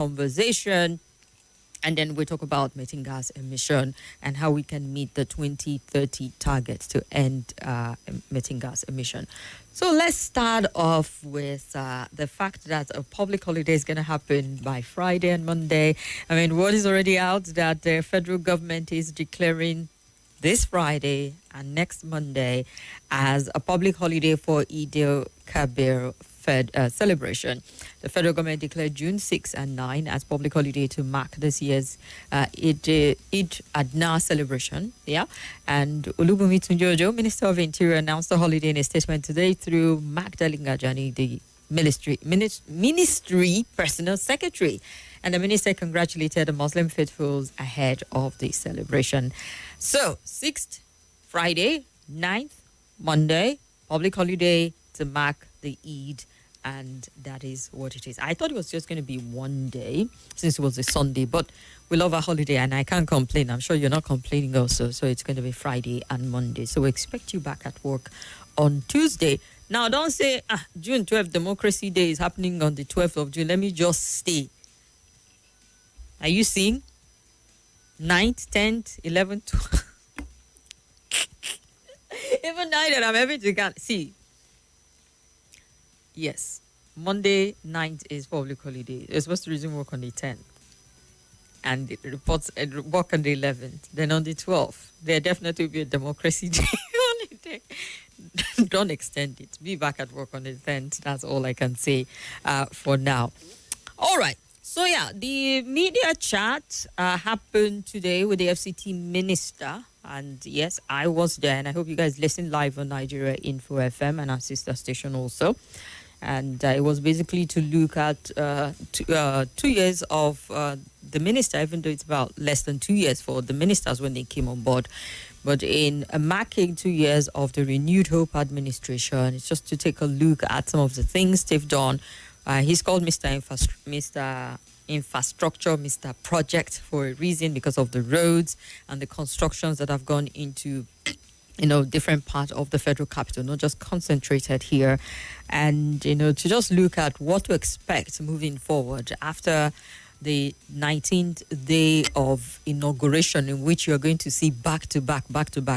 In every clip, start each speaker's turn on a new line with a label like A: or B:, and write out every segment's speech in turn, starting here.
A: conversation. And then we talk about meeting gas emission and how we can meet the 2030 targets to end meeting gas emission. So let's start off with the fact that a public holiday is going to happen by Friday and Monday. I mean, word is already out that the federal government is declaring this Friday and next Monday as a public holiday for Eid al-Kabir celebration. The federal government declared June 6 and 9 as public holiday to mark this year's Eid Adna celebration. Yeah, and Olubunmi Tunjojo, Minister of Interior, announced the holiday in a statement today through Magdalene Gajani, the ministry personal secretary. And the minister congratulated the Muslim faithfuls ahead of the celebration. So, 6th, Friday, 9th, Monday, public holiday to mark the Eid, and that is what it is. I thought it was just going to be one day since it was a Sunday, but we love a holiday and I can't complain. I'm sure you're not complaining also. So it's going to be Friday and Monday. So we expect you back at work on Tuesday. Now, don't say, June 12th, Democracy Day is happening on the 12th of June. Let me just stay. Are you seeing? 9th, 10th, 11th, 12th. Even now that I'm having to see. Yes, Monday 9th is public holiday. You're supposed to resume work on the 10th. And it reports work on the 11th. Then on the 12th, there definitely will be a Democracy Day holiday. Don't extend it. Be back at work on the 10th. That's all I can say for now. All right. So, yeah, the media chat happened today with the FCT minister. And, yes, I was there. And I hope you guys listen live on Nigeria Info FM and our sister station also. And it was basically to look at 2 years of the minister, even though it's about less than 2 years for the ministers when they came on board. But in marking 2 years of the Renewed Hope administration, it's just to take a look at some of the things they've done. He's called Mr. Infrastructure, Mr. Project for a reason, because of the roads and the constructions that have gone into, different parts of the federal capital, not just concentrated here. And, to just look at what to expect moving forward after the 19th day of inauguration, in which you're going to see back to back,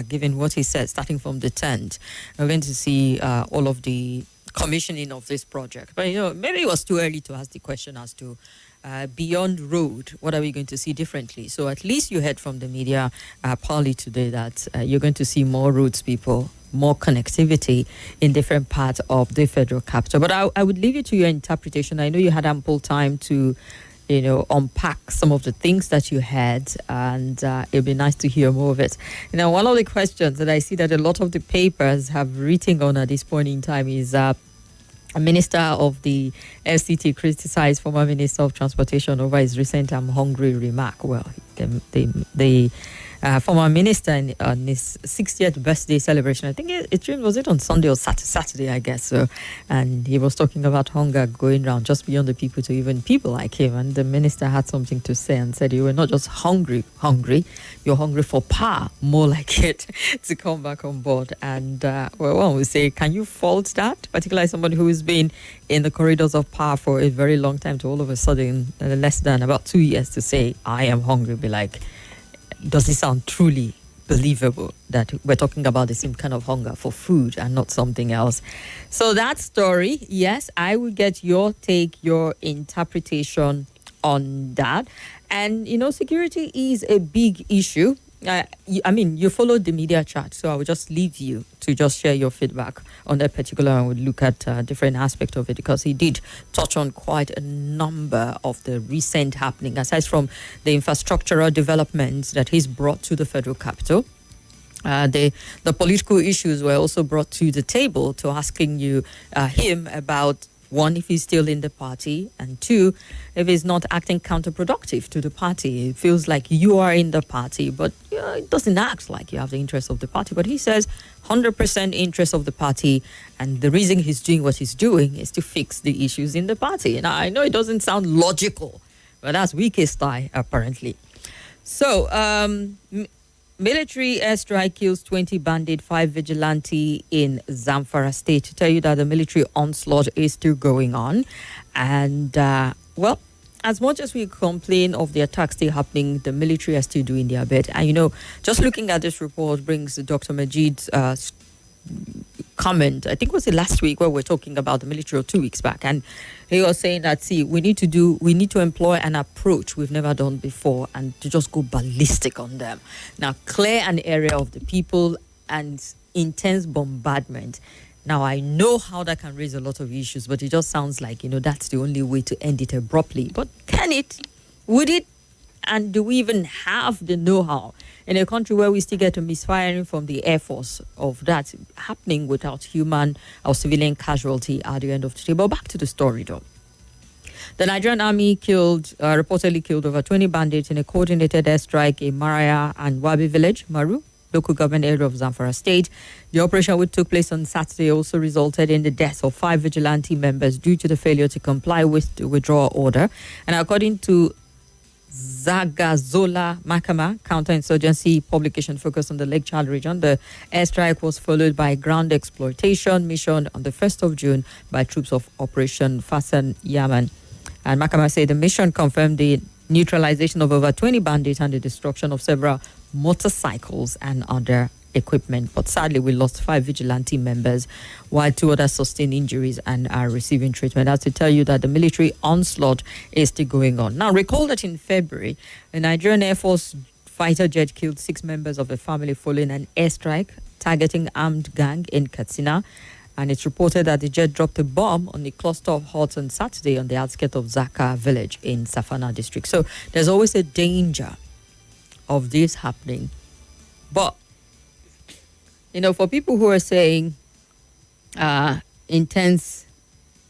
A: given what he said, starting from the 10th. We're going to see all of the commissioning of this project. But, maybe it was too early to ask the question as to beyond road, what are we going to see differently? So at least you heard from the media partly today that you're going to see more roads, people, more connectivity in different parts of the federal capital. But I would leave you to your interpretation. I know you had ample time to unpack some of the things that you had, and it'd be nice to hear more of it. One of the questions that I see that a lot of the papers have written on at this point in time is a minister of the FCT criticized former Minister of Transportation over his recent "I'm hungry" remark. Well, the former minister on his 60th birthday celebration, I think was it on Sunday or Saturday, I guess. So, and he was talking about hunger going around just beyond the people to even people like him. And the minister had something to say and said, you were not just hungry, you're hungry for power, more like it, to come back on board. And one would say, can you fault that? Particularly somebody who has been in the corridors of power for a very long time, to all of a sudden, less than about 2 years, to say, I am hungry, be like, does it sound truly believable that we're talking about the same kind of hunger for food and not something else? So that story, yes, I will get your take, your interpretation on that. And, security is a big issue. You followed the media chat, so I will just leave you to just share your feedback on that particular, and we'll look at different aspects of it, because he did touch on quite a number of the recent happening, aside from the infrastructural developments that he's brought to the federal capital. The political issues were also brought to the table, to asking him about, one, if he's still in the party, and two, if he's not acting counterproductive to the party. It feels like you are in the party, but it doesn't act like you have the interest of the party. But he says 100% interest of the party, and the reason he's doing what he's doing is to fix the issues in the party. And I know it doesn't sound logical, but that's Wike's style, apparently. So, military airstrike kills 20 bandit, 5 vigilante in Zamfara state. To tell you that the military onslaught is still going on. And, as much as we complain of the attacks still happening, the military are still doing their bit. And, just looking at this report brings Dr. Majid's comment. I think was it last week where we're talking about the military, or 2 weeks back. And he was saying that, see, we need to employ an approach we've never done before and to just go ballistic on them. Now, clear an area of the people and intense bombardment. Now, I know how that can raise a lot of issues, but it just sounds like, that's the only way to end it abruptly. But can it? Would it? And do we even have the know-how in a country where we still get a misfiring from the Air Force of that happening without human or civilian casualty at the end of the day? But back to the story, though. The Nigerian Army reportedly killed over 20 bandits in a coordinated airstrike in Maraya and Wabi village, Maru, local government area of Zamfara State. The operation, which took place on Saturday, also resulted in the death of 5 vigilante members due to the failure to comply with the withdrawal order. And according to Zagazola Makama, counterinsurgency publication focused on the Lake Chad region, the airstrike was followed by a ground exploitation mission on the 1st of June by troops of Operation Fasan Yaman. And Makama said the mission confirmed the neutralization of over 20 bandits and the destruction of several motorcycles and other equipment. But sadly, we lost 5 vigilante members, while 2 others sustained injuries and are receiving treatment. That's to tell you that the military onslaught is still going on. Now, recall that in February, a Nigerian Air Force fighter jet killed 6 members of a family following an airstrike targeting armed gang in Katsina. And it's reported that the jet dropped a bomb on a cluster of huts on Saturday on the outskirts of Zaka village in Safana district. So there's always a danger of this happening. But, for people who are saying intense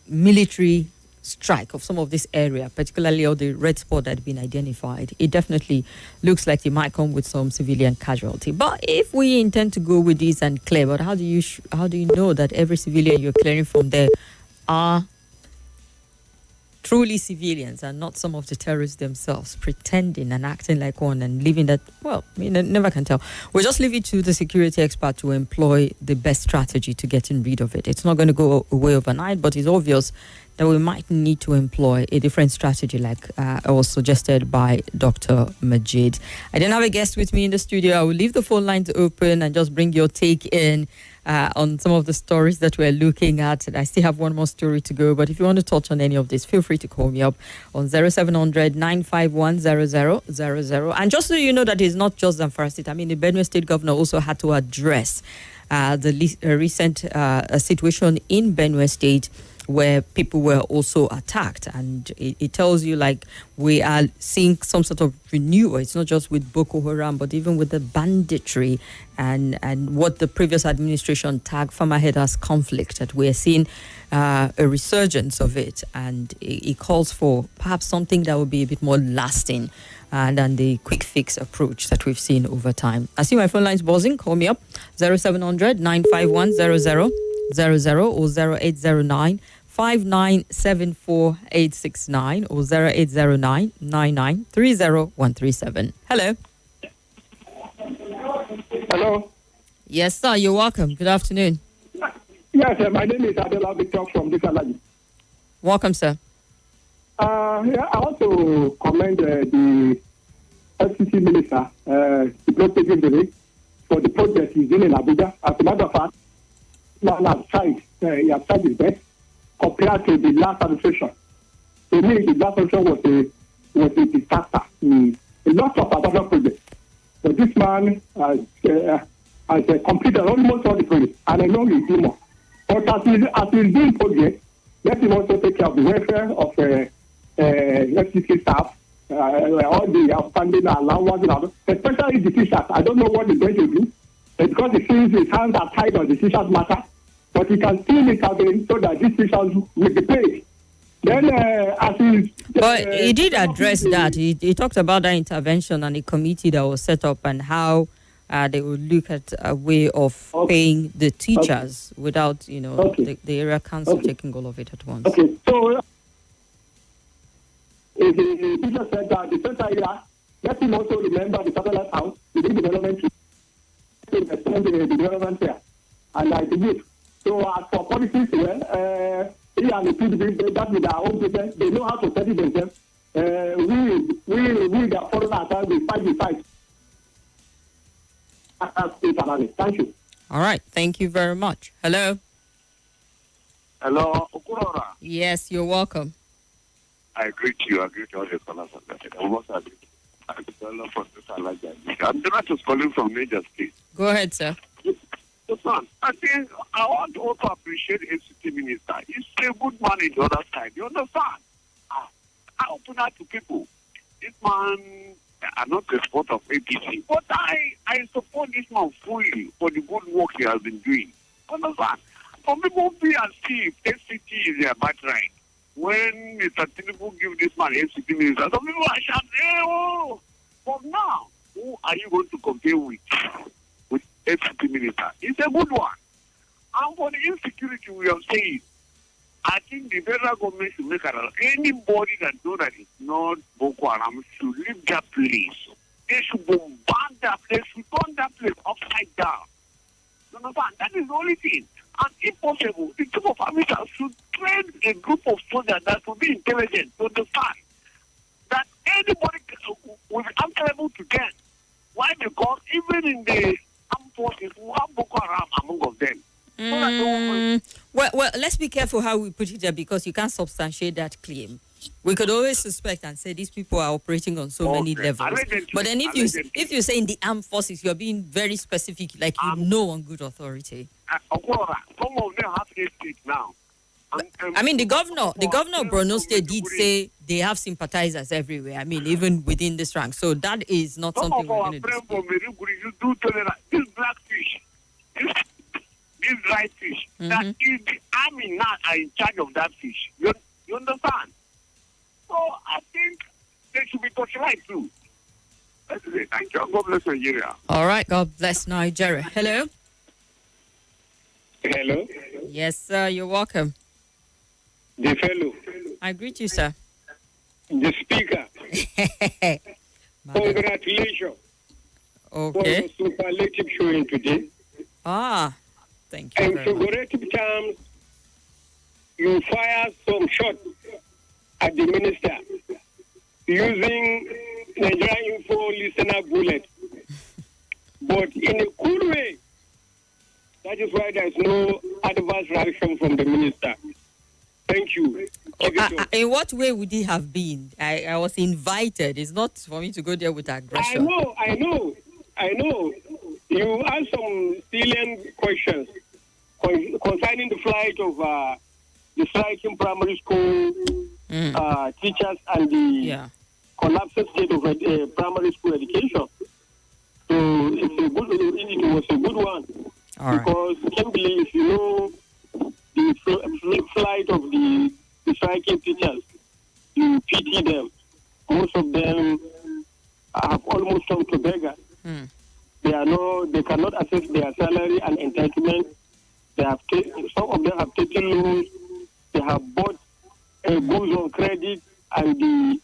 A: military strike of some of this area, particularly all the red spot that had been identified, it definitely looks like it might come with some civilian casualty. But if we intend to go with this and clear, but how do you know that every civilian you're clearing from there are truly civilians and not some of the terrorists themselves pretending and acting like one and living that? Well, never can tell. We'll just leave it to the security expert to employ the best strategy to getting rid of it. It's not going to go away overnight, but it's obvious that we might need to employ a different strategy, like was suggested by Dr. Majid. I didn't have a guest with me in the studio. I will leave the phone lines open and just bring your take in on some of the stories that we're looking at. And I still have one more story to go, but if you want to touch on any of this, feel free to call me up on 0700 951 0000. And just so you know that it's not just Zamfara State. I mean, the Benue State governor also had to address the recent situation in Benue State, where people were also attacked. And it tells you, like, we are seeing some sort of renewal. It's not just with Boko Haram, but even with the banditry and what the previous administration tagged Farmerhead as conflict, that we're seeing a resurgence of it. And it calls for perhaps something that will be a bit more lasting than the quick fix approach that we've seen over time. I see my phone lines buzzing. Call me up, 0700 951 0000 or 0809 5974869 or 0809 9930137. Hello.
B: Hello.
A: Yes, sir. You're welcome. Good afternoon.
B: Yes, my name is Adela Victor from Disalagi.
A: Welcome, sir.
B: I want to commend the FCC minister, Kimberly, for the project he's doing in Abuja. As a matter of fact, he has tried his best compared to the last administration. To me, the last administration was a disaster. A lot of other projects. But this man has completed almost all the projects, and I know he'll do more. But as he's doing projects, let him also take care of the welfare of FCC staff, all the outstanding allowance, especially the teachers. I don't know what he's going to do, because it seems his hands are tied on the teachers' matter. But he can still intervene so that these teachers will be paid. Then,
A: but he did address that. He talked about that intervention and the committee that was set up and how they would look at a way of paying the teachers without, the area council taking all of it at once.
B: Okay, so if the teacher said that the first area, let him also remember the satellite house, the development, to extend the development there. And I believe. So as for politics, he and the PDP, that with their own business, they know how to study themselves. we the foreigners, we fight the fight. Thank you.
A: All right. Thank you very much. Hello.
C: Hello, Okurora.
A: Yes, you're welcome.
C: I greet you. I greet all the callers on that. I also agree. I'm just calling from Major State.
A: Go ahead, sir.
C: Son, I think I want to also appreciate the FCT minister. He's a good man in the other side. You understand? I open up to people. This man, I'm not a support of APC, but I support this man fully for the good work he has been doing. Understand? Some people feel as if FCT is their birthright. When Mr. Tinubu give this man FCT minister, some people are shouting, oh! But now, who are you going to compare with FCT minister? It's a good one. And for the insecurity we have said, I think the federal government should make it anybody that knows that it's not Boko Haram should leave that place. They should bombard that place, should turn that place upside down. You understand? That is the only thing. And if possible, the chief of army should train a group of soldiers that will be intelligent to understand that anybody will be answerable to them. Why? Because even in the armed forces, we have Boko Haram among them.
A: Well, let's be careful how we put it there because you can't substantiate that claim. We could always suspect and say these people are operating on so many levels. But then if you say in the armed forces, you're being very specific, like you know on good authority.
C: Some of them have a state now.
A: I mean, the governor of Borno State did say they have sympathizers everywhere. I mean, even within this rank. So that is not something we're going to do.
C: This blackfish, this dry fish, that is the army now are in charge of that fish. You understand? So I think they should be torchlight too. That's it. Thank you. God bless Nigeria.
A: All right. God bless Nigeria. Hello.
D: Hello.
A: Yes, sir. You're welcome.
D: The fellow.
A: I greet you, sir.
D: The speaker. Congratulations.
A: Okay.
D: For the superlative showing today.
A: Thank you.
D: In figurative terms, you fire some shots at the minister using Nigerian Info listener bullet. But in a cool way. That is why there is no adverse reaction from the minister. Thank you.
A: In what way would he have been? I was invited. It's not for me to go there with aggression.
D: I know. You asked some salient questions concerning the flight of the striking primary school teachers and the collapsed state of primary school education. So it was a good one. Because Kimberly, if you know the flight of the striking teachers, you pity them. Most of them have almost come to beggar. They cannot access their salary and entitlement. Some of them have taken loans. They have bought goods on credit, and the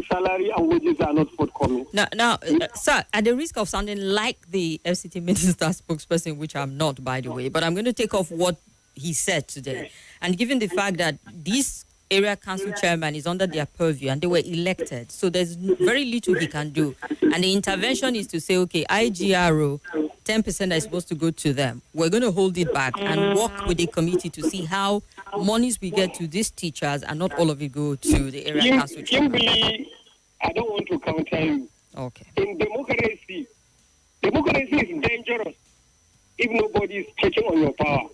D: salary and wages are not forthcoming.
A: Now, sir, at the risk of sounding like the FCT minister spokesperson, which I'm not, by the way, but I'm going to take off what he said today. And given the fact that this area council chairman is under their purview and they were elected, so there's very little he can do. And the intervention is to say, okay, IGRO, 10% is supposed to go to them. We're going to hold it back and work with the committee to see how monies we get to these teachers and not all of it go to the area council chairman.
D: Kimberly, I don't want to counter you.
A: Okay.
D: In democracy is dangerous if nobody is checking on your power.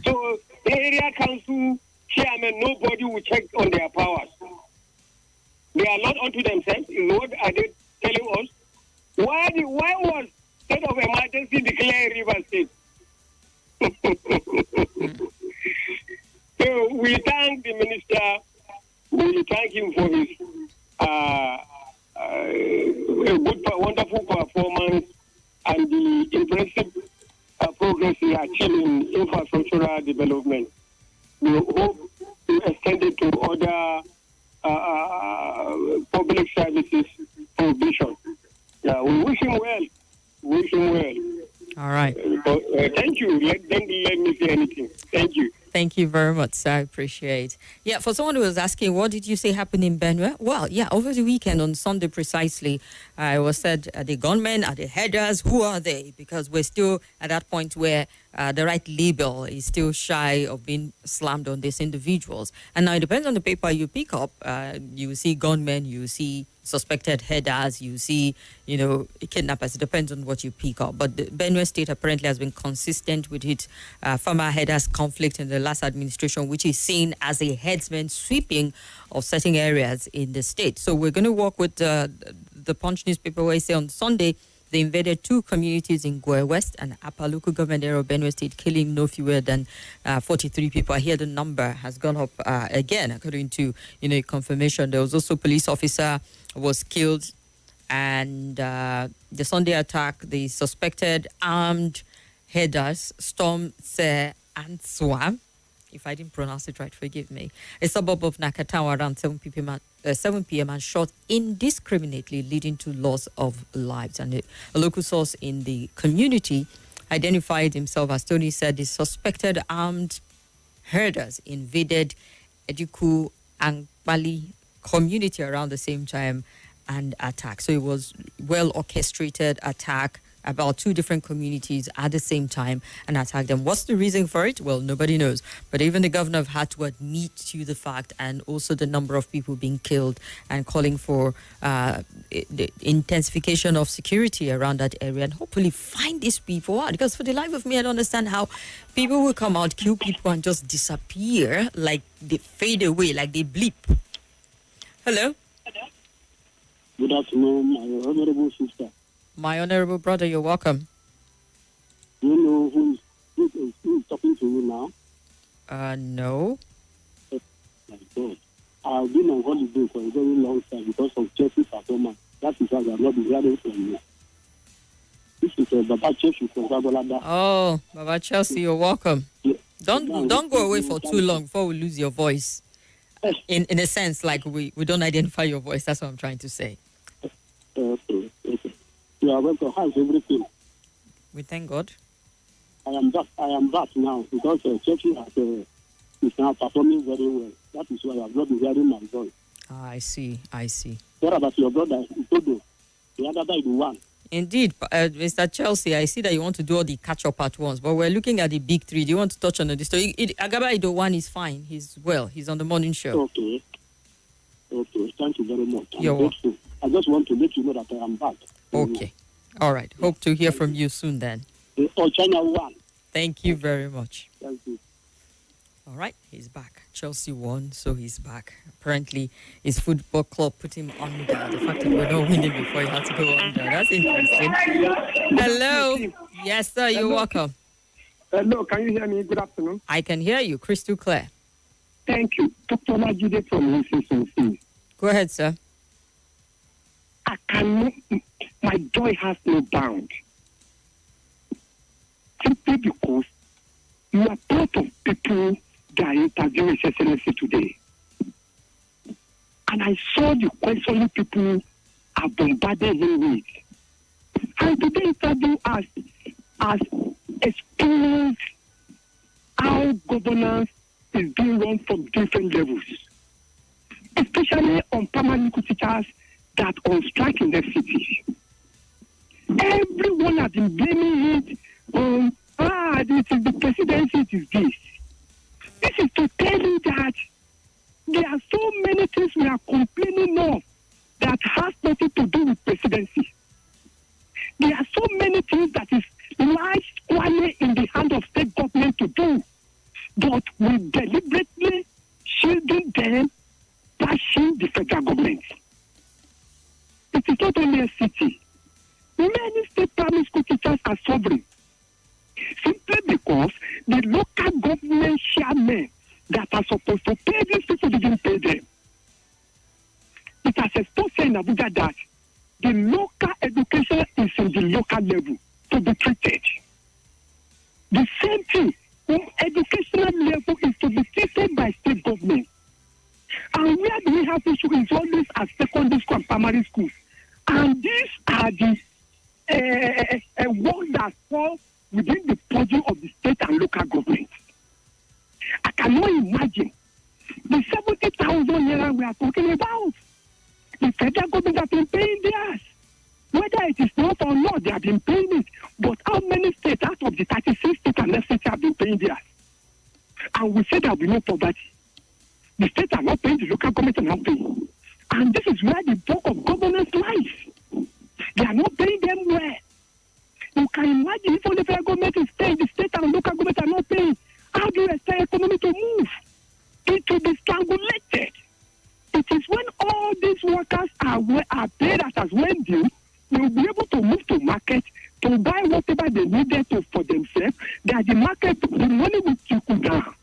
D: So the area council chairman, nobody will check on their powers. They are not onto themselves. What are they telling us? Why was state of emergency declared in Rivers State? So we thank the minister. We thank him for his wonderful performance and the impressive progress he achieved in infrastructural development. We hope to extend it to other public services provision. Yeah, we wish him well.
A: All right.
D: Thank you. Let me say anything. Thank you.
A: Thank you very much, sir. I appreciate. Yeah, for someone who was asking, what did you say happened in Benue? Well, yeah, over the weekend on Sunday precisely, I was said, are they gunmen, are they headers, who are they? Because we're still at that point where the right label is still shy of being slammed on these individuals. And now it depends on the paper you pick up. You see gunmen, you see suspected headers, you see, kidnappers. It depends on what you pick up. But the Benue State apparently has been consistent with its farmer headers conflict in the last administration, which is seen as a headsman sweeping of certain areas in the state. So we're going to work with the Punch newspaper where they say on Sunday, they invaded 2 communities in Goa West and Apa local government area of Benue State, killing no fewer than 43 people. I hear the number has gone up again, according to confirmation. There was also a police officer was killed, and the Sunday attack, the suspected armed headers stormed Se and Swam. If I didn't pronounce it right, forgive me. A suburb of Nakatawa around 7 p.m. and shot indiscriminately, leading to loss of lives. And a local source in the community identified himself as Tony said the suspected armed herders invaded Eduku and Bali community around the same time and attacked. So it was well orchestrated attack about 2 different communities at the same time and attack them. What's the reason for it? Well, nobody knows. But even the governor have had to admit to the fact, and also the number of people being killed, and calling for the intensification of security around that area and hopefully find these people out. Because for the life of me, I don't understand how people will come out, kill people and just disappear, like they fade away, like they bleep. Hello?
E: Good afternoon, my honorable sister.
A: My honorable brother, you're welcome.
E: Do you know who is talking to you now?
A: No.
E: Oh, my God. I've been on holiday for a very long time because of Chelsea's performance. That is why I have not been hearing from you. This is Baba Chelsea from Babalada.
A: Oh, Baba Chelsea, you're welcome.
E: Yeah.
A: Don't go away for too long before we lose your voice. In a sense, like we don't identify your voice. That's what I'm trying to say.
E: Okay. You are welcome. How's everything?
A: We thank God.
E: I am back now because Chelsea is now performing very well. That is why I have not been hearing my voice.
A: I see.
E: What about your brother, Itodo? The other guy, the one.
A: Indeed, Mr. Chelsea, I see that you want to do all the catch-up at once, but we're looking at the big 3. Do you want to touch on this? So Agaba Ido-1 is fine. He's well. He's on the morning show.
E: Okay. Thank you very much.
A: You're welcome.
E: I just want to let you know that I am back.
A: Okay. All right. Hope to hear from you soon then.
E: China 1.
A: Thank you very much.
E: Thank you.
A: All right. He's back. Chelsea won, so he's back. Apparently, his football club put him under. The fact that we're not winning before he had to go under. That's interesting. Hello. Yes, sir. You're welcome.
B: Hello, can you hear me? Good afternoon.
A: I can hear you crystal clear.
B: Thank you. Dr. Majide from UCCC.
A: Go ahead, sir.
B: My joy has no bound. Simply because you are part of people that are interviewing His Excellency today. And I saw the question people are bombarding him with. And today interview as experienced how governance is being run from different levels, especially on permanent teachers that are on strike in the city. Everyone has been blaming it on, this is the presidency, it is this. This is to tell you that there are so many things we are complaining of that has nothing to do with presidency. There are so many things that is lies squarely in the hand of state government to do, but we deliberately shielding them, bashing the federal government. It is not only a city. Many state primary school teachers are suffering simply because the local government chairmen that are supposed to pay these people didn't pay them. It has exposed in Abuja that the local education is in the local level to be treated. The same thing, educational level is to be treated by state government. And where do we have issue is always at secondary school and primary schools. And these are the work that fall within the purview of the state and local government. I cannot imagine the 70,000 naira we are talking about. The federal government have been paying theirs. Whether it is not or not, they have been paying it. But how many states out of the 36 states and FCT have been paying theirs? And we say there will be no poverty. The states are not paying, the local government are not paying. And this is where the bulk of governance lies. They are not paying them well. You can imagine if only the federal government is paying, the state and local government are not paying. How do you expect economy to move? It will be strangulated. It is when all these workers are paid as when due, they will be able to move to market to buy whatever they needed for themselves, that the market, the money will trickle down.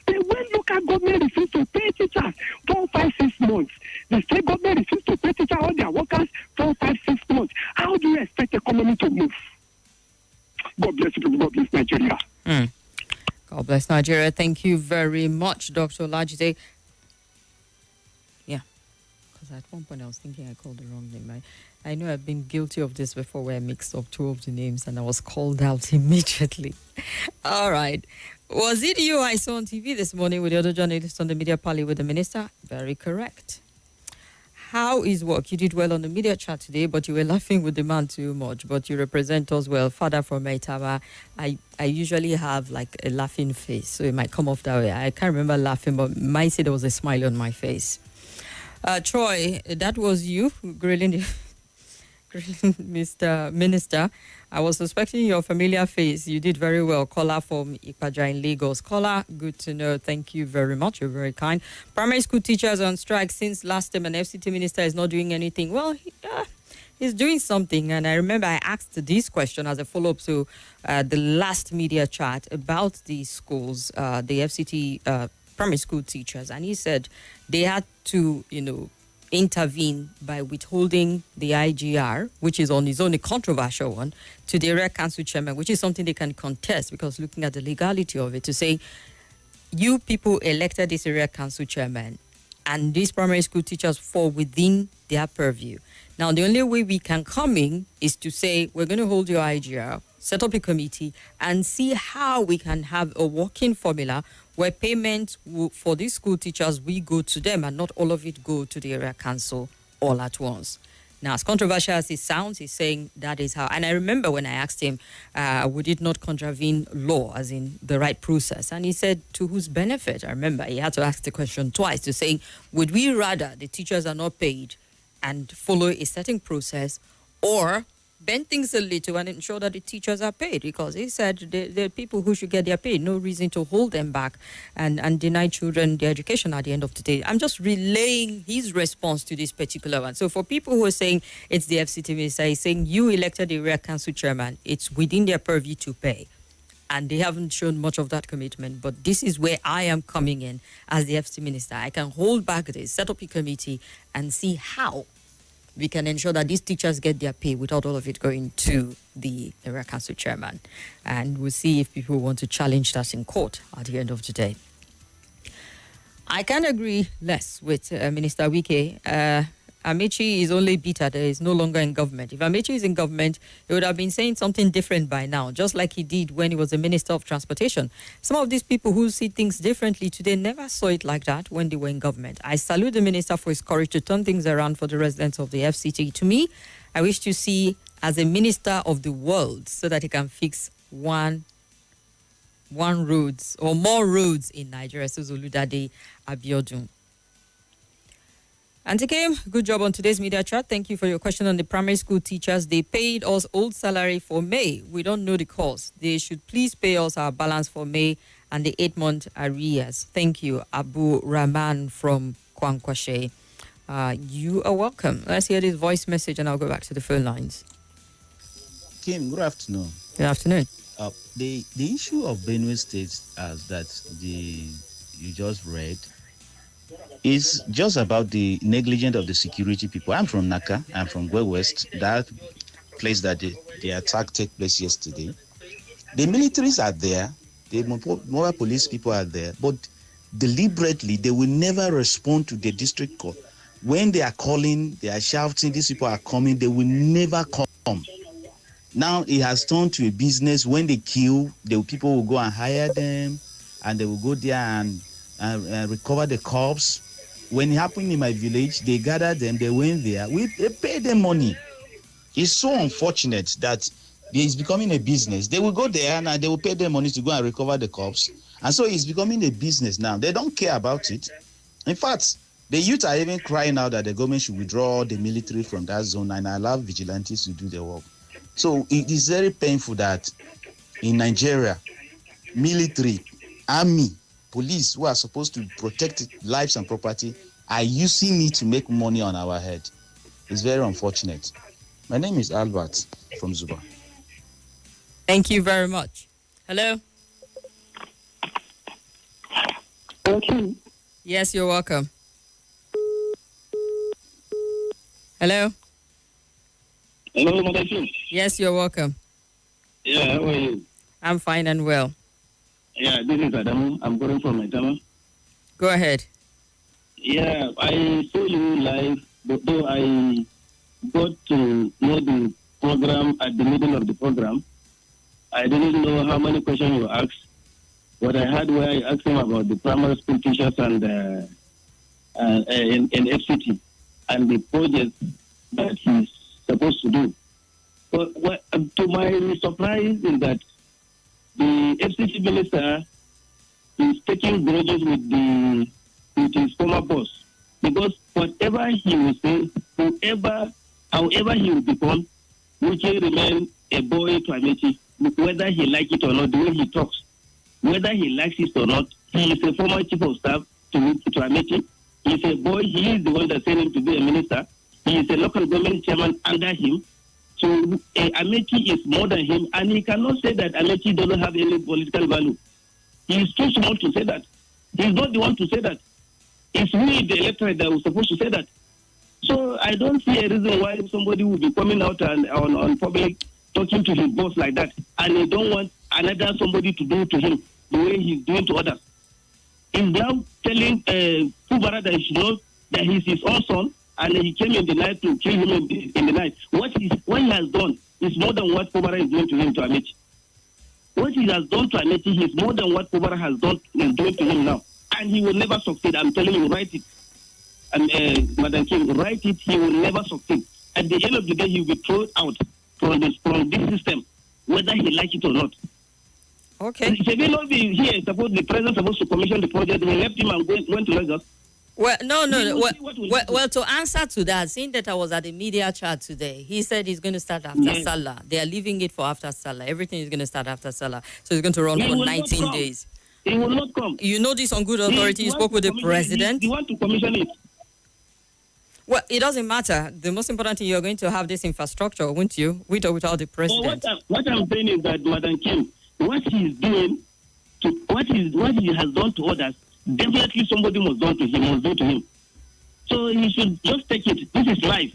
B: Then when local government refuses to pay teachers 4, 5, 6 months, the state government refuses to pay teachers all their workers 4, 5, 6 months, how do you expect the economy to move? God bless you, God bless Nigeria.
A: God bless Nigeria. Thank you very much, Dr. Olajide. Yeah, because at one point I was thinking I called the wrong name. I know I've been guilty of this before where I mixed up 2 of the names and I was called out immediately. All right. Was it you I saw on TV this morning with the other journalists on the media parley with the minister? Very correct. How is work? You did well on the media chat today, but you were laughing with the man too much. But you represent us well. Father from Maitama, I usually have like a laughing face, so it might come off that way. I can't remember laughing, but might say there was a smile on my face. Troy, that was you grilling Mr. Minister. I was suspecting your familiar face. You did very well. Caller from Ipaja in Lagos. Caller, good to know. Thank you very much. You're very kind. Primary school teachers on strike since last time. An FCT minister is not doing anything. Well, he's doing something. And I remember I asked this question as a follow-up to the last media chat about the schools, the FCT primary school teachers. And he said they had to, intervene by withholding the IGR, which is on its own a controversial one, to the area council chairman, which is something they can contest because looking at the legality of it, to say, you people elected this area council chairman and these primary school teachers fall within their purview. Now, the only way we can come in is to say, we're going to hold your IGR, set up a committee and see how we can have a working formula where payment for these school teachers, we go to them and not all of it go to the area council all at once. Now, as controversial as it sounds, he's saying that is how. And I remember when I asked him, would it not contravene law, as in the right process? And he said, to whose benefit? I remember he had to ask the question twice to say, would we rather the teachers are not paid and follow a certain process, or bend things a little and ensure that the teachers are paid? Because he said the people who should get their pay, no reason to hold them back and deny children their education at the end of the day. I'm just relaying his response to this particular one. So for people who are saying it's the FCT minister, he's saying you elected the area council chairman, it's within their purview to pay. And they haven't shown much of that commitment. But this is where I am coming in as the FCT minister. I can hold back this, set up a committee and see how we can ensure that these teachers get their pay without all of it going to the area council chairman. And we'll see if people want to challenge that in court at the end of the day. I can agree less with Minister Wike. Amechi is only bitter that he is no longer in government. If Amechi is in government, he would have been saying something different by now, just like he did when he was the Minister of Transportation. Some of these people who see things differently today never saw it like that when they were in government. I salute the minister for his courage to turn things around for the residents of the FCT. To me, I wish to see as a minister of the world so that he can fix one roads or more roads in Nigeria. So Zuludade Abiodun. Auntie Kim, good job on today's media chat. Thank you for your question on the primary school teachers. They paid us old salary for May. We don't know the cause. They should please pay us our balance for May and the 8-month arrears. Thank you, Abu Rahman from Kwankwashe. You are welcome. Let's hear this voice message and I'll go back to the phone lines.
F: Kim, good afternoon.
A: Good afternoon.
F: The issue of Benue State that you just read is just about the negligence of the security people. I'm from Naka. I'm from Gwe West, that place that the attack took place yesterday. The militaries are there. The mobile police people are there. But deliberately, they will never respond to the district court. When they are calling, they are shouting, these people are coming, they will never come. Now it has turned to a business. When they kill, the people will go and hire them. and they will go there and recover the corpse. When it happened in my village, they gathered them, they went there, they paid them money. It's so unfortunate that it's becoming a business. They will go there and they will pay them money to go and recover the corpse. And so it's becoming a business now. They don't care about it. In fact, the youth are even crying out that the government should withdraw the military from that zone and allow vigilantes to do their work. So it is very painful that in Nigeria, military, army, police who are supposed to protect lives and property are using it to make money on our head. It's very unfortunate. My name is Albert from Zuba.
A: Thank you very much. Hello?
B: Okay.
A: Yes, you're welcome. Hello?
D: Hello, Mother Kim.
A: Yes, you're welcome.
D: Yeah, how are you?
A: I'm fine and well.
D: Yeah, this is Adamu. I'm calling from Maitama.
A: Go ahead.
D: Yeah, I saw you live, but though I got to know the program at the middle of the program, I didn't know how many questions you asked. What I had where I asked him about the primary school teachers and in FCT and the project that he's supposed to do. But to my surprise is that the FCT minister is taking grudges with his former boss, because whatever he will say, however he will become, will remain a boy to Amechi, whether he likes it or not, the way he talks, whether he likes it or not. He is a former chief of staff to Amechi. He is a boy. He is the one that sent him to be a minister. He is a local government chairman under him. So Amechi is more than him, and he cannot say that Amechi doesn't have any political value. He is too small to say that. He is not the one to say that. It's we, the electorate, that was supposed to say that. So I don't see a reason why somebody would be coming out and on public talking to his boss like that, and they don't want another somebody to do to him the way he's doing to others. He's now telling Kubara that he should know that he's his own son, and he came in the night to kill him in the night. What he has done is more than what Kubara is doing to him, to Amechi. What he has done to Amechi is more than what Kubara has done is doing to him now. And he will never succeed. I'm telling you, write it. And Madam King, write it, he will never succeed. At the end of the day, he will be thrown out from this system, whether he likes it or not.
A: Okay.
D: He may not be here. Suppose the president supposed to commission the project. We left him and went to Lagos.
A: Well, no. Well, to answer to that, seeing that I was at the media chat today, he said he's going to start after Salah. They are leaving it for after Salah. Everything is going to start after Salah. So he's going to run for 19 days.
D: He will not come.
A: You know this on good authority. You spoke with the president.
D: You want to commission it?
A: Well, it doesn't matter. The most important thing, you're going to have this infrastructure, won't you? With or without the president.
D: What I'm saying is that, Madam Kim, what he's doing, what he has done to others, definitely somebody must do to him. So he should just take it. This is life.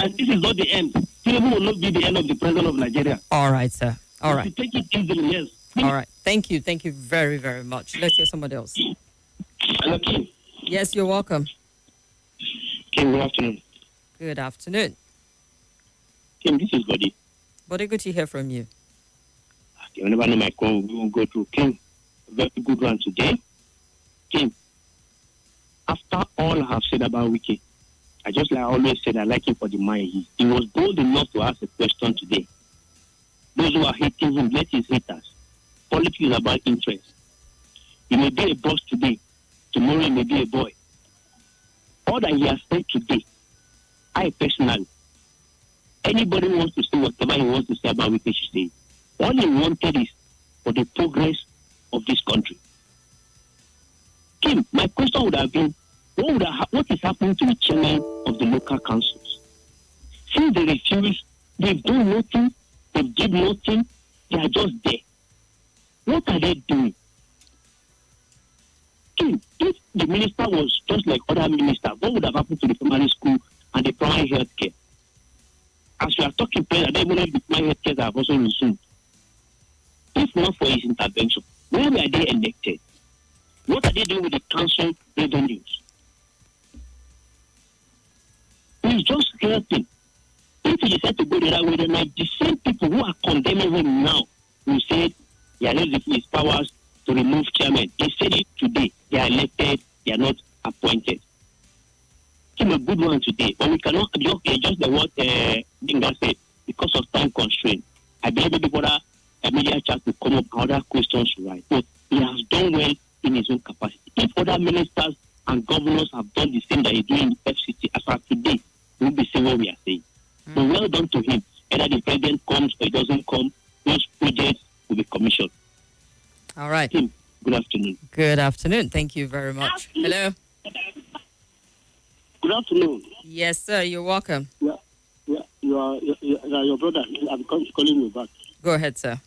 D: And this is not the end. Tinubu will not be the end of the president of Nigeria.
A: All right, sir. All right.
D: Take it easily, yes.
A: All right. Thank you. Thank you very, very much. Let's hear somebody else.
D: Hello, Kim.
A: Yes, you're welcome.
D: Kim, good afternoon.
A: Good afternoon.
D: Kim, this is Buddy.
A: Buddy, good to hear from you.
D: You never know my call. We will go to Kim. Very good one today. Kim, after all I have said about Wiki, I just like I always said, I like him for the mind. He was bold enough to ask a question today. Those who are hating him, let his haters. Politics is about interest. You may be a boss today. Tomorrow you may be a boy. All that he has said today, I personally, anybody who wants to say whatever he wants to say about Wiki should say. All he wanted is for the progress of this country. Kim, my question would have been, what is happening to the chairman of the local councils? Since they refuse, they've done nothing, they did nothing, they are just there. What are they doing? Kim, if the minister was just like other ministers, what would have happened to the primary school and the primary health care? As we are talking, I don't even know if the primary health care have also resumed. If not for his intervention, where were they elected? What are they doing with the council revenues? He's just helping. If he decides to go the other way, then like the same people who are condemning him now will say he has used his powers
E: to remove chairman. He said it today. They are elected, they are not appointed. Give a good one today, but we cannot just the word Dinga said because of time constraint. I believe maybe other media chats will come up other questions right. But he has done well in his own capacity. If other ministers and governors have done the same that he's doing in FCT as of today, we'll be saying what we are saying. But well done to him. Either the president comes or he doesn't come, those projects will be commissioned.
A: All right.
E: Tim, good afternoon.
A: Good afternoon. Thank you very much. Hello.
E: Good afternoon.
A: Yes, sir. You're welcome.
E: Yeah, your brother. I'm calling you back.
A: Go ahead, sir.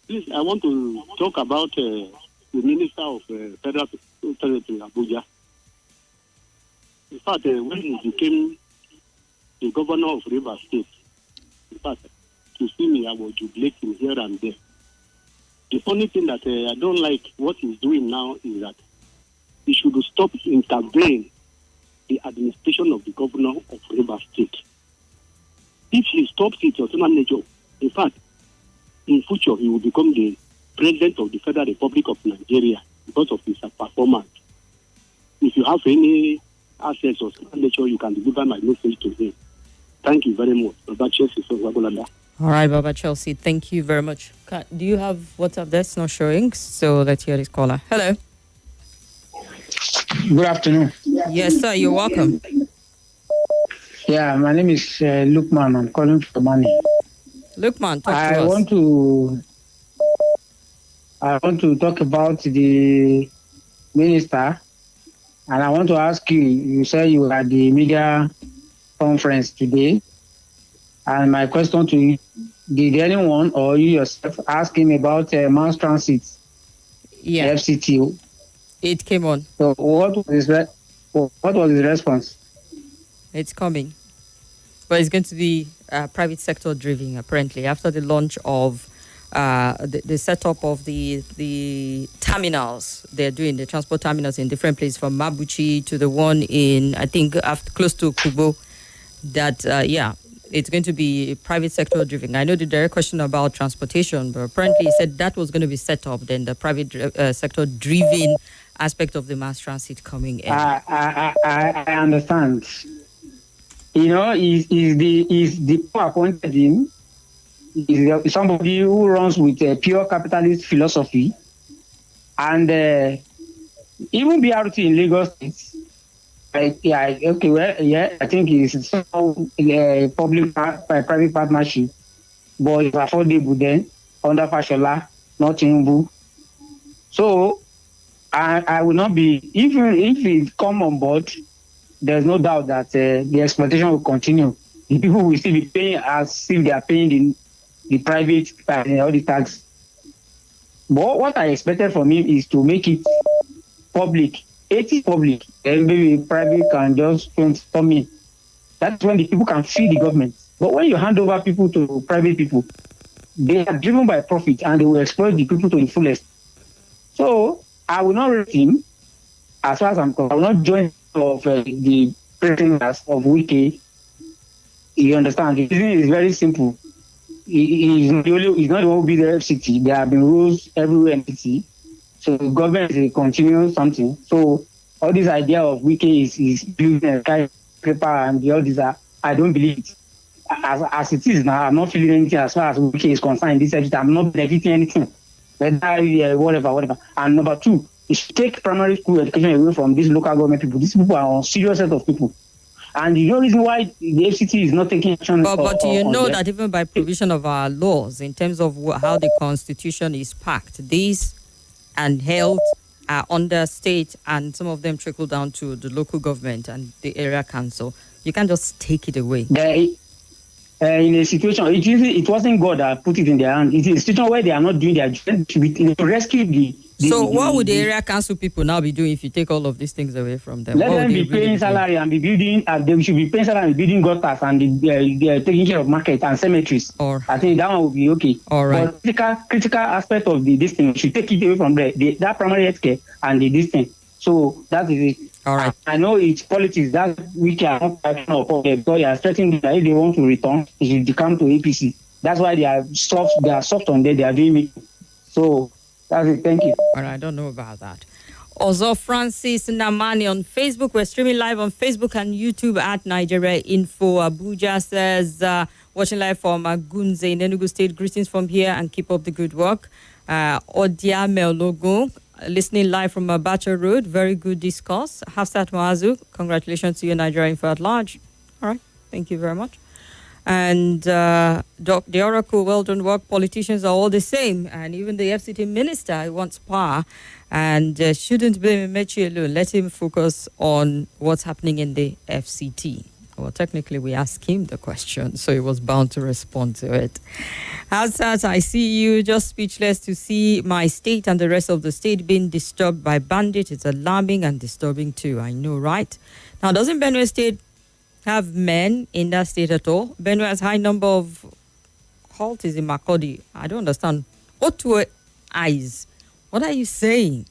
E: Please, I want to talk about the Minister of Federal Territory, Abuja. In fact, when he became the governor of Rivers State, in fact, to see me, I was jubilating here and there. The only thing that I don't like what he's doing now is that he should stop intervening the administration of the governor of Rivers State. If he stops it, in fact, in future he will become the president of the Federal Republic of Nigeria because of his performance. If you have any assets or nature, you can deliver my message to him. Thank you very much. Baba Chelsea.
A: All right, Baba Chelsea. Thank you very much. Do you have WhatsApp that's not showing? So let's hear this caller. Hello.
G: Good afternoon.
A: Yes, sir. You're welcome.
G: Yeah, my name is Lukman. I'm calling from Money.
A: Lukman, talk to
G: I
A: us.
G: want to talk about the minister, and I want to ask you. You said you were at the media conference today, and my question to you: did anyone or you yourself ask him about mass transit?
A: Yeah,
G: FCT.
A: it came on.
G: So what was his response?
A: It's coming. But it's going to be private sector driven, apparently, after the launch of the setup of the terminals. They're doing the transport terminals in different places, from Mabuchi to the one in, I think, close to Kubo. That, it's going to be private sector driven. I know the direct question about transportation, but apparently he said that was going to be set up, then the private sector driven aspect of the mass transit coming in.
G: I understand. You know, is the people appointed him is somebody who runs with a pure capitalist philosophy, and even BRT in Lagos State. I think it's public private partnership, but it's affordable then under Fashola, not Tinubu. So I will not be, even if it come on board, there's no doubt that the exploitation will continue. The people will still be paying as if they are paying the private all the tax. But what I expected from him is to make it public. 80 public, then maybe private can just come in. That's when the people can feed the government. But when you hand over people to private people, they are driven by profit and they will exploit the people to the fullest. So I will not rate him, as far as I'm concerned. I will not join of the pretenders of Wiki. You understand? The reason is very simple. He's not the one who will be the FCT. There have been rules everywhere in the city. So the government is continuing something. So all this idea of Wiki is building a skyscraper and all these I don't believe it. As it is now, I'm not feeling anything as far as Wiki is concerned. This I'm not benefiting anything. Whatever. And number two, you should take primary school education away from these local government people. These people are a serious set of people. And the only reason why the FCT is not taking action.
A: But you know that even by provision of our laws, in terms of how the Constitution is packed, these and health are under state, and some of them trickle down to the local government and the area council. You can't just take it away.
G: In a situation, it wasn't God that put it in their hand. It's a situation where they are not doing their job to rescue the.
A: So what would the area council people now be doing if you take all of these things away from them?
G: Let them be paying salary and be building. They should be paying salary and building gutters and they are taking care of markets and cemeteries. I think that one will be okay.
A: All right.
G: But critical aspect of this thing, should take it away from that primary health care and this thing. So that is it.
A: All right.
G: I know it's politics that we cannot because they are threatening that if they want to return, it should come to APC. That's why they are soft on there. They are doing it. So That's it. Thank you.
A: All right, I don't know about that. Also, Francis Namani on Facebook. We're streaming live on Facebook and YouTube at Nigeria Info. Abuja says, watching live from Gunze in Enugu State. Greetings from here and keep up the good work. Odia Meologo, listening live from Abacha Road. Very good discourse. Hafsat Mazu, congratulations to you, Nigeria Info at large. All right, thank you very much. And the Oracle, well done work. Politicians are all the same. And even the FCT minister wants power and shouldn't blame Mechi alone. Let him focus on what's happening in the FCT. Well, technically, we asked him the question, so he was bound to respond to it. Outside, I see you just speechless to see my state and the rest of the state being disturbed by bandits. It's alarming and disturbing too. I know, right? Now, doesn't Benue State have men in that state at all? Benue has high number of cultists in Makodi. I don't understand. Otu eyes. What are you saying?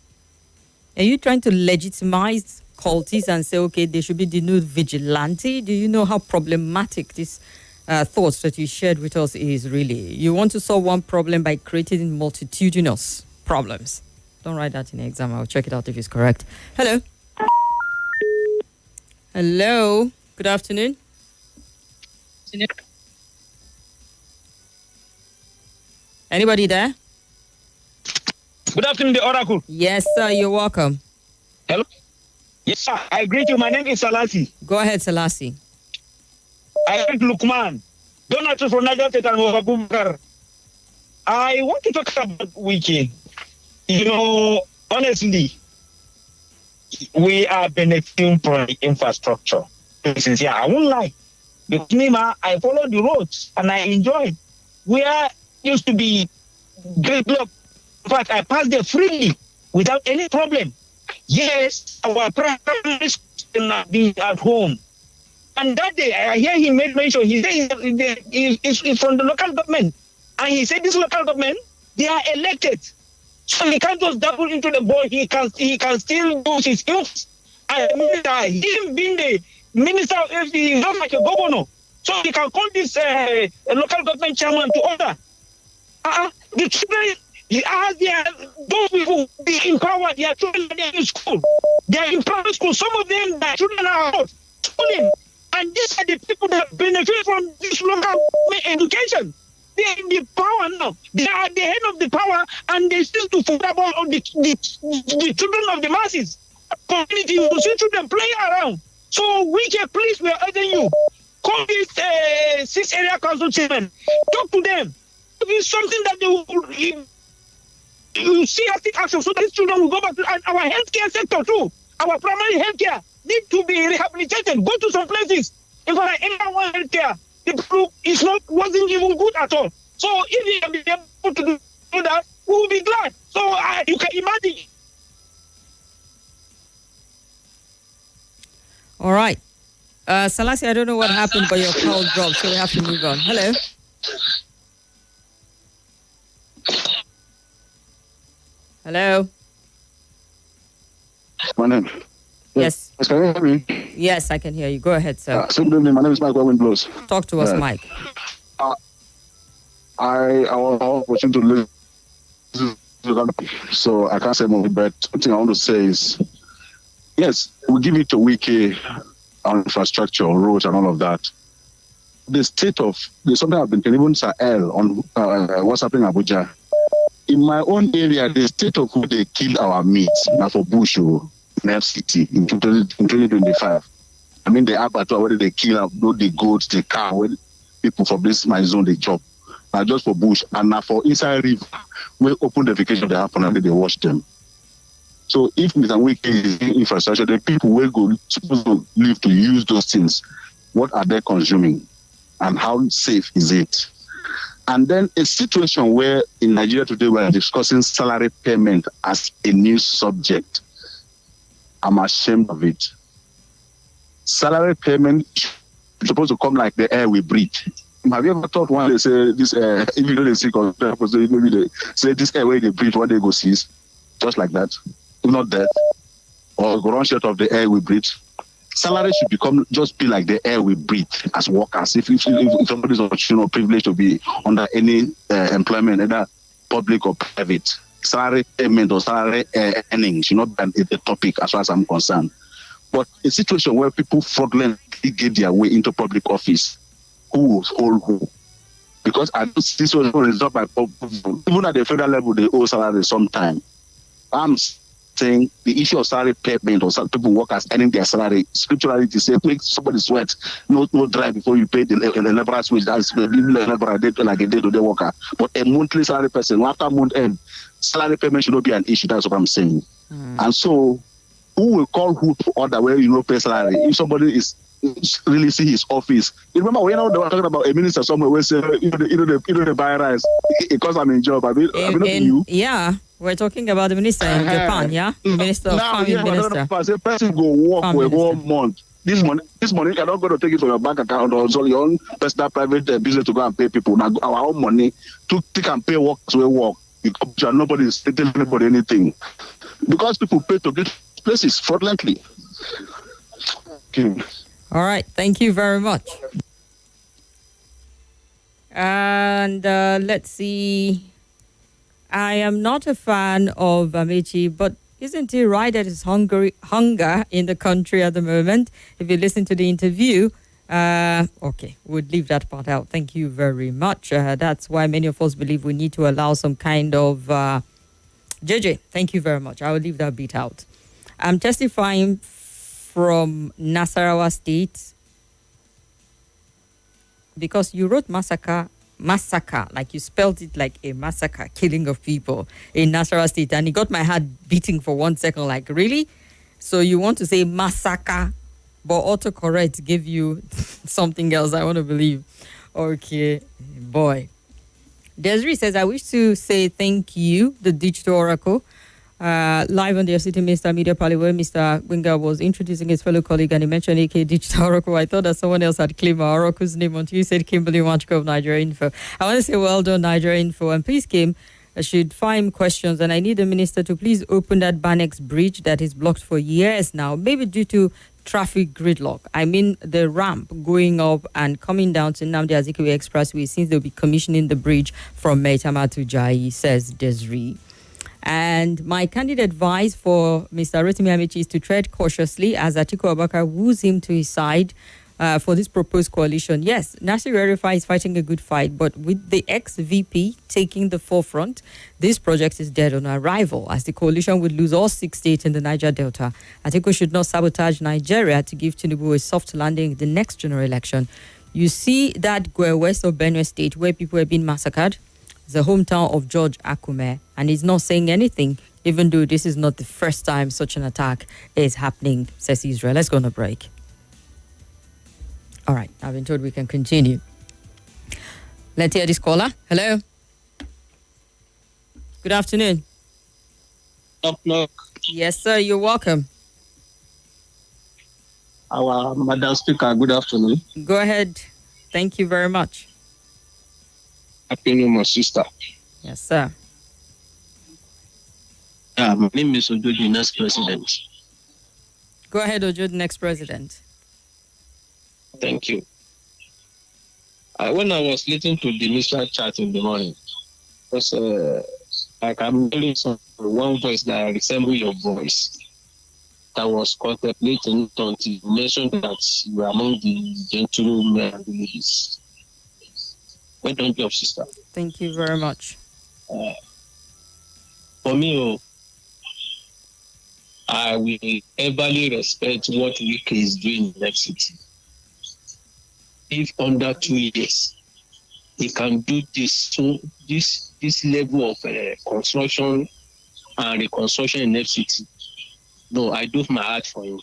A: Are you trying to legitimize cultists and say, okay, they should be the new vigilante? Do you know how problematic this thoughts that you shared with us is really? You want to solve one problem by creating multitudinous problems. Don't write that in the exam. I'll check it out if it's correct. Hello. Hello. Good afternoon. Anybody there?
H: Good afternoon, the Oracle.
A: Yes, sir. You're welcome.
H: Hello? Yes, sir. I greet you. My name is Salasi.
A: Go ahead, Salasi.
H: I greet Lukman. Donald from Niger State and Abubakar. I want to talk about Wiki. You know, honestly, we are benefiting from the infrastructure. Yeah, I won't lie. Because me, I follow the roads and I enjoy. Where used to be great block. In fact, I pass there freely without any problem. Yes, our primary school being at home. And that day, I hear he made mention, he said it's from the local government. And he said this local government, they are elected. So he can't just double into the ball, he can still do his skills. And him being the minister of FD, he's not like a governor. So he can call this local government chairman to order. The children, those people, they empower their children, they are in school. They are in private school. Some of them, their children are out schooling. And these are the people that benefit from this local education. They are in the power now. They are the head of the power, and they still to forget about the children of the masses. Community, you see children play around. So we can please, we are urging you. Call these 6 area council chairmen. Talk to them. It's something that they will you see as the action so that these children will go back to our healthcare sector too. Our primary healthcare need to be rehabilitated. Go to some places. If I enter one healthcare, the group wasn't even good at all. So if you can be able to do that, we will be glad. So you can imagine.
A: All right. Salasi, I don't know what happened, but your call dropped, so we have to move on. Hello. Hello.
I: Morning.
A: Yes.
I: Can you hear me?
A: Yes, I can hear you. Go ahead, sir.
I: Good evening. My name is Mike Windblows.
A: Talk to us, Mike.
I: I was watching to listen, so I can't say more. But one thing I want to say is, yes, we give it a wiki on infrastructure, roads, and all of that. The state of there's something I've been telling even Sahel on what's happening in Abuja. In my own area, the state of who they killed our meat, now for Bush in FCT in 2025. I mean, the abattoir where they kill the goats, the cow, where people from this my zone they chop. Now just for Bush and now for inside river, we open the vacation they happen and they wash them. So if Mr. Wiki is in infrastructure, the people will go supposed to live to use those things. What are they consuming? And how safe is it? And then a situation where in Nigeria today we are discussing salary payment as a new subject. I'm ashamed of it. Salary payment is supposed to come like the air we breathe. Have you ever thought one day say this air, if you know the sick or maybe they say this air where they breathe, one day go cease? Just like that. If not death, or go run short of the air we breathe. Salary should just be like the air we breathe as workers. If somebody's privileged to be under any employment, either public or private, salary payment or salary earning should not be the topic as far as I'm concerned. But a situation where people fraudulently get their way into public office, who will hold who? Because I don't see this one is not by even at the federal level they owe salary sometime. I'm saying the issue of salary payment or some people work as earning their salary scripturally to say make somebody sweat, no drive before you pay the laborer's wage. That's the laborer like a day-to-day worker. But a monthly salary person after month end, salary payment should not be an issue. That's what I'm saying. And so who will call who to order where you pay salary? If somebody is really see his office. You remember when they were talking about a minister somewhere where say the buy rice because I'm in job. I mean you.
A: Yeah, we're talking about the minister in Japan. Yeah, minister of farming minister.
I: Say person go work for 1 month. This money you're not going to take it from your bank account or your own personal private business to go and pay people. Now our own money to take and pay workers we work. Because nobody is telling anybody anything. Because people pay to get places fraudulently. Okay.
A: All right, thank you very much. And let's see. I am not a fan of Amici, but isn't it right that it's hunger in the country at the moment? If you listen to the interview, okay, we'll leave that part out. Thank you very much. That's why many of us believe we need to allow some kind of... JJ, thank you very much. I will leave that bit out. I'm testifying from Nasarawa State because you wrote massacre, like you spelled it like a massacre, killing of people in Nasarawa State, and it got my heart beating for 1 second, like, really? So you want to say massacre, but autocorrect gave you something else, I want to believe. Okay, boy. Desiree says, I wish to say thank you, the Digital Oracle. Live on the FCT Minister Media Parley, where Mr. Winger was introducing his fellow colleague and he mentioned AK Digital Oracle. I thought that someone else had claimed our Oracle's name until you said Kimberly Wanchko of Nigeria Info. I want to say well done, Nigeria Info. And please, Kim, I should find questions. And I need the minister to please open that Banex bridge that is blocked for years now, maybe due to traffic gridlock. I mean, the ramp going up and coming down to Nnamdi Azikiwe Expressway, since they'll be commissioning the bridge from Maitama to Jai, says Desiree. And my candid advice for Mr. Rotimi Amici is to tread cautiously as Atiku Abubakar woos him to his side for this proposed coalition. Yes, Nasir El-Rufai is fighting a good fight, but with the ex-VP taking the forefront, this project is dead on arrival as the coalition would lose all 6 states in the Niger Delta. Atiku should not sabotage Nigeria to give Tinubu a soft landing in the next general election. You see that west of Benue State where people have been massacred? The hometown of George Akume, and he's not saying anything, even though this is not the first time such an attack is happening, says Israel. Let's go on a break. All right, I've been told we can continue. Let's hear this caller. Hello. Good afternoon.
J: Knock, knock.
A: Yes, sir, you're welcome.
J: Our Madam Speaker, good afternoon.
A: Go ahead. Thank you very much.
J: Happy New Year, sister.
A: Yes, sir.
J: My name is Ojo, the next president.
A: Go ahead, Ojo, the next president.
J: Thank you. When I was listening to the initial chat in the morning, because like I'm hearing one voice that resembles your voice. I was contemplating until you mentioned that you were among the gentlemen and the ladies. Well done, job, sister.
A: Thank you very much.
J: For me, I will everly respect what Wike is doing in FCT. If under 2 years he can do this level of construction and reconstruction in FCT, no, I do my heart for him.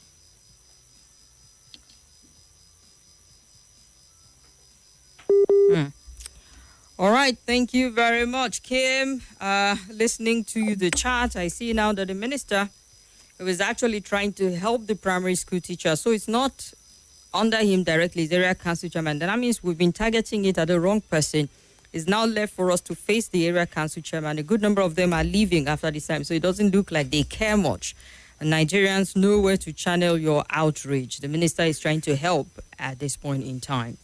A: All right, thank you very much, Kim. Listening to the chat, I see now that the minister was actually trying to help the primary school teacher. So it's not under him directly, the area council chairman. That means we've been targeting it at the wrong person. It's now left for us to face the area council chairman. A good number of them are leaving after this time, so it doesn't look like they care much. And Nigerians know where to channel your outrage. The minister is trying to help at this point in time.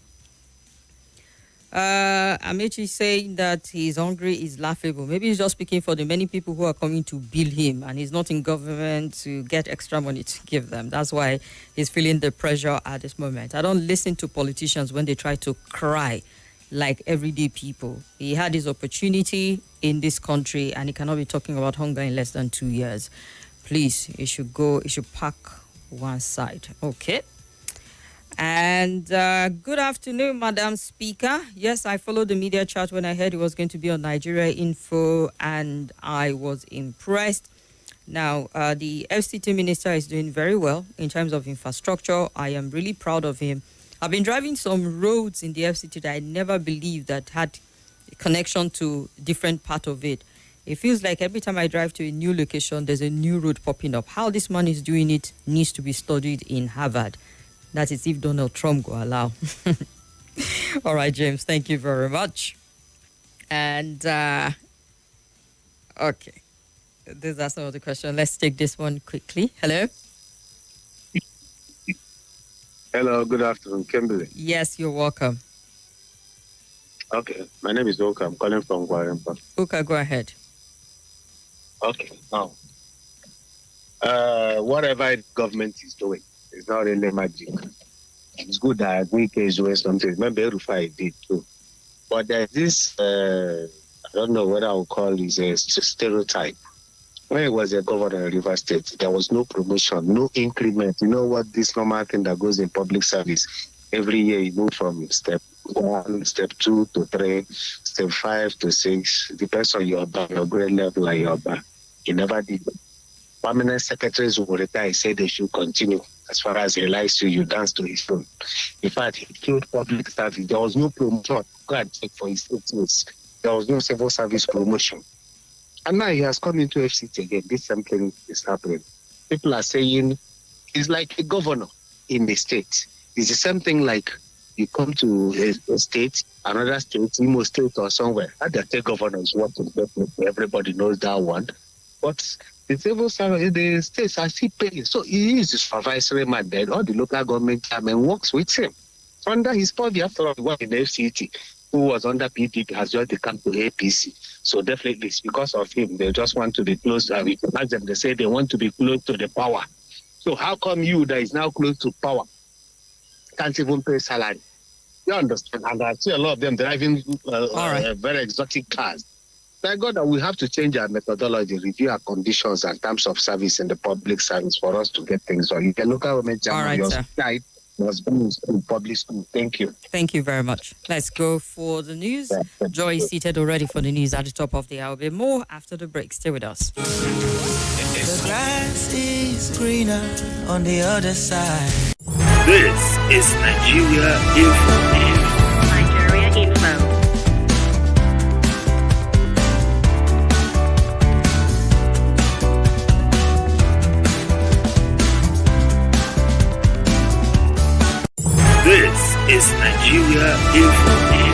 A: Amici saying that he's hungry is laughable. Maybe he's just speaking for the many people who are coming to bill him and he's not in government to get extra money to give them. That's why he's feeling the pressure at this moment. I don't listen to politicians when they try to cry like everyday people. He had his opportunity in this country and he cannot be talking about hunger in less than 2 years. Please, he should park one side. Okay. And good afternoon, Madam Speaker. Yes, I followed the media chat when I heard it was going to be on Nigeria Info, and I was impressed. Now, the FCT minister is doing very well in terms of infrastructure. I am really proud of him. I've been driving some roads in the FCT that I never believed that had a connection to different part of it. It feels like every time I drive to a new location, there's a new road popping up. How this man is doing it needs to be studied in Harvard. That is if Donald Trump will allow. All right, James, thank you very much. And, okay. These are some of the questions. Let's take this one quickly. Hello?
K: Hello, good afternoon, Kimberly.
A: Yes, you're welcome.
K: Okay, my name is Oka. I'm calling from Guarimpa.
A: Oka, go ahead.
K: Okay, now, whatever the government is doing, it's not really magic. It's good that Wike is doing something. Remember, Rufai did too. But there's this, I don't know what I would call it, a stereotype. When he was a governor in River State, there was no promotion, no increment. You know what this normal thing that goes in public service? Every year you move from step 1, step 2 to 3, step 5 to 6. Depends on your grade level and your bar. He never did. Permanent secretaries will retire. He said they should continue. As far as he likes you dance to his phone. In fact, he killed public service. There was no promotion. Go and check for his 8 years. There was no civil service promotion. And now he has come into FCT again. This same thing is happening. People are saying he's like a governor in the state. It's the same thing like you come to a state, another state, Imo State or somewhere. And the state governors want to definitely. Everybody knows that one. But the civil service, the states are still paying. So he is the supervisory man then. All the local government chairman works with him. So under his purview, after all, he worked in the FCT, who was under PDP, has just come to APC. So definitely it's because of him. They just want to be close. We can ask them, they say they want to be close to the power. So how come you that is now close to power can't even pay salary? You understand? And I see a lot of them driving very exotic cars. Thank God that we have to change our methodology, review our conditions and terms of service in the public service for us to get things done. You can look at your side was in public school. Thank you.
A: Thank you very much. Let's go for the news. Joy is seated already for the news at the top of the hour. Be more after the break. Stay with us.
L: The grass is greener on the other side.
M: This is Nigeria Info.
N: Nigeria Info.
M: This is Nigeria Info.